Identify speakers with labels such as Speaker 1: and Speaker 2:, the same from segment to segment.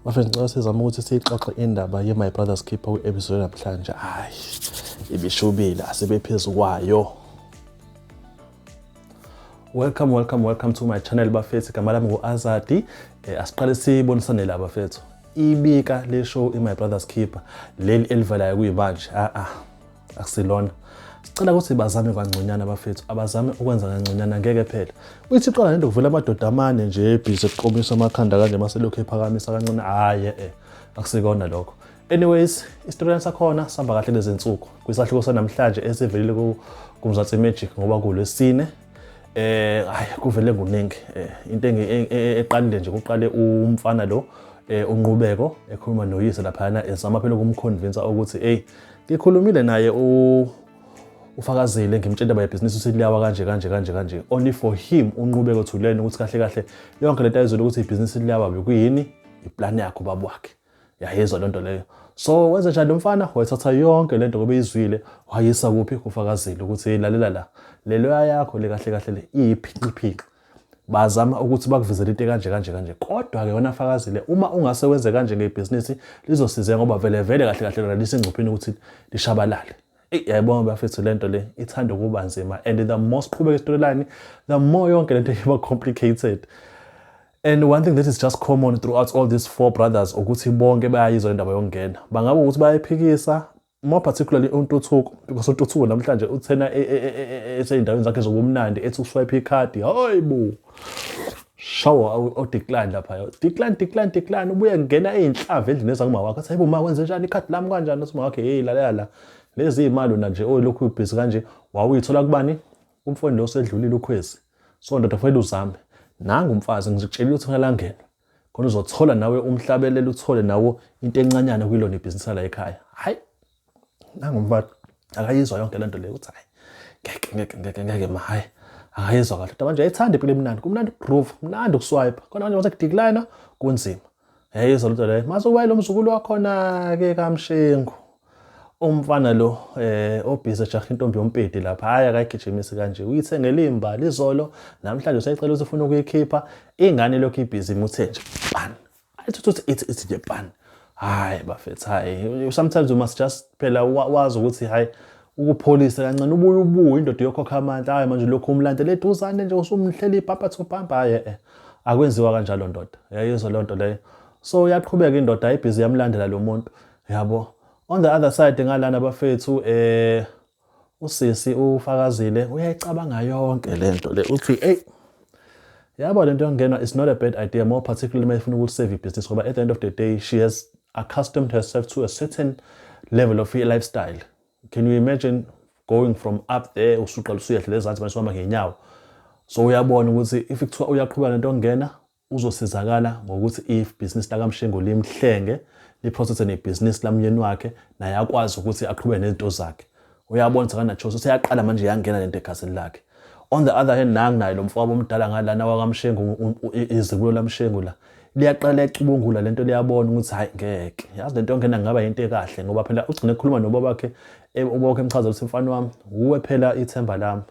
Speaker 1: Bafethu ngicela sizame ukuthi siyixoxe indaba ye-My Brother's Keeper kwi-episode namhlanje. Hayi, ibishubile asebephezu kwayo. Welcome to my channel bafethu. Igama lami ngu-Azadi. Asiqale sibonisane la bafethu. Ibika le show i-My Brother's Keeper leli elivelayo kuyimanje. Akusilona. Sicela ukuthi bazame kanconyana bafethu, abazame ukwenza kanconyana ngeke phela. Uyithi qala nento kuvela amadoda amane nje ebhizi eqomisa amakhanda kanje maselokhu ephakamisa kancane. Akusikona lokho. Anyways, isitori sakhona sihamba kahle lezi zinsuku. Kwisahluko sanamhlanje esivelile kuMzansi Magic ngoba kulwesine. Kuvele kuningi. Into eqalile nje kuqale umfana lo unqubeko ekhuluma noyise lapha ezama phela ukumconvince ukuthi ngikhulumile naye ufakazile ngimtshela ba business usiliyawa kanje only for him unqubeko to learn ukuthi kahle yonke lento ayizolo ukuthi ibusiness liyawa bekuyini iplan yakho baba wakhe yayizwa lonto leyo. So wenza njalo umfana wayethatha yonke lento ngoba izwile wayisa kuphi kufakazile ukuthi lalela la lelo yakho le kahle le iphiqiphiqi bazama ukuthi bakuvezele into kanje kodwa ke yona fakazile uma ungase wenze kanje ngebusiness lizosiza ngoba vele kahle lisengcupheni ukuthi lishabalale. Yayibona bafethu lento le ithanda ukuba nzima and the most qhubeka storyline the more yonke lento iba complicated. And one thing that is just common throughout all these four brothers ukuthi bonke bayayizwa indaba yongena bangabe ukuthi bayayiphikisa more particularly uNtuthuko because uNtuthuko namhlanje uthena eseyindaweni zakhe zobumnandi ethi uswipe icard hayibo shawa odecline lapha decline ubuye ngena einhlava endlini ezakuma wakhe athi hayibo ma wenze njani icard lami kanjani uthi wakhe lalela lezi imali nje lokhu ubhizi kanje wawuyithola kubani umfowenu lo sedlulile ukhwezi so ndoda fanele uzame nanga umfazi ngizitshelile ukuthi ngalangena khona uzothola nawe umhlabelelo uthole nawo into encanyana kuyilona ibusiness la ekhaya. Hayi nanga umfazi akayizwa yonke lento leyo uthi ngeke hayi akayizwa kahle kodwa manje ayithanda impilo emnandi kumnandi groove mnandi ukuswipe khona manje mase decline kunzima yayizwa lento leyo mase uwayile umzukulu wakhona ke kaMshengu umfana lo obhizi ejaha intombi yompedi lapha hayi akayigijimisi kanje uyithengele imbali izolo namhlanje usayicela ukuthi ufuna ukuyikhipha ingane lokhu ibhizi imuthe nje ban it's the ban. Hayi bafethu hayi sometimes you must just phela wazi ukuthi hayi ukupholisa kancane ubuye indoda yokhokha amandla hayi manje lokho umlandele eduzane nje usumhleli ibhamba to bhamba hayi akwenziwa kanjalo ndoda yayizwa lonto leyo so uyaqhubeka indoda ibhizi yamlandela lo muntu yabo. On the other side ngalana bafethu usisi ufakazile uyayicabanga yonke lento le uthi yabo lento yongena is not a bad idea more particularly mayifuna ukusave business ngoba at the end of the day she has accustomed herself to a certain level of lifestyle. Can you imagine going from up there usuqala usuyehla lezansi manje sihamba ngenyawo so uyabona ukuthi if kuthiwa uyaqhubeka lento yongena uzosizakala ngokuthi if business la kaMshengo limhlenge liprocess nebusiness lamyeni wakhe naye akwazi ukuthi aqhubeke nezinto zakhe uyabona ukuthi kanacho seyaqala manje yangena lento ekhasini lakhe. On the other hand naye lo mfowabo omdala ngalana wakaMshengo izibulo laMshengo la liyaqala ecubungula lento liyabona ukuthi hayi ngeke yazi lento yongena ngaba into ekahle ngoba phela ugcine ukukhuluma nobaba wakhe ubaba emchaza ukuthi mfana wami uwe phela ithemba lami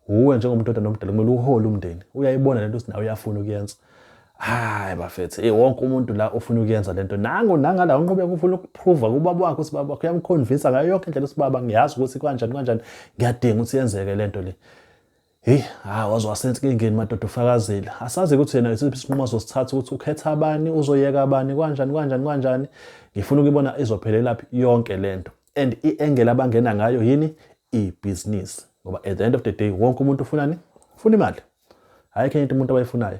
Speaker 1: uwe njengomntoda nomdala kumele uhole umndeni uyayibona lento nawe uyafuna ukuyenza. Hayi bafethu wonke umuntu la ufuna ukuyenza lento nangala unqubeka ufuna ukuprove kubaba wakhe ukuthi baba wakhe uyamconvince ngayo yonke indlela ukuthi baba ngiyazi ukuthi kanjani ngiyadinga ukuthi yenzeke lento le. Wazwasense ingeni madoda ufakazile asazi ukuthi yena isiphi isinqumo azosithatha ukuthi ukhetha abani uzoyeka abani kanjani ngifuna ukubona izophelela laphi yonke lento and iengela abangena ngayo yini ibusiness ngoba at the end of the day wonke umuntu ufunani ufuna imali hayi ke into umuntu abayifunayo.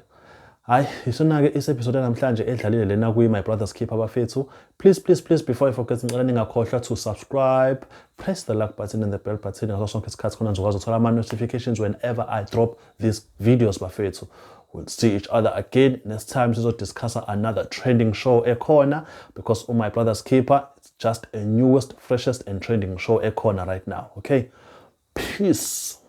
Speaker 1: Hayi isona ke episode namhlanje edlalile lena kuyi My Brother's Keeper bafethu. Please before I forget ngicela ningakhohlwa to subscribe, press the like button and the bell button ngaso sonke isikhathi khona nizokwazi ukuthola ama notifications whenever I drop these videos bafethu. We'll see each other again next time to discuss another trending show ekhona because My Brother's Keeper it's just a newest freshest and trending show ekhona right now. Okay, peace.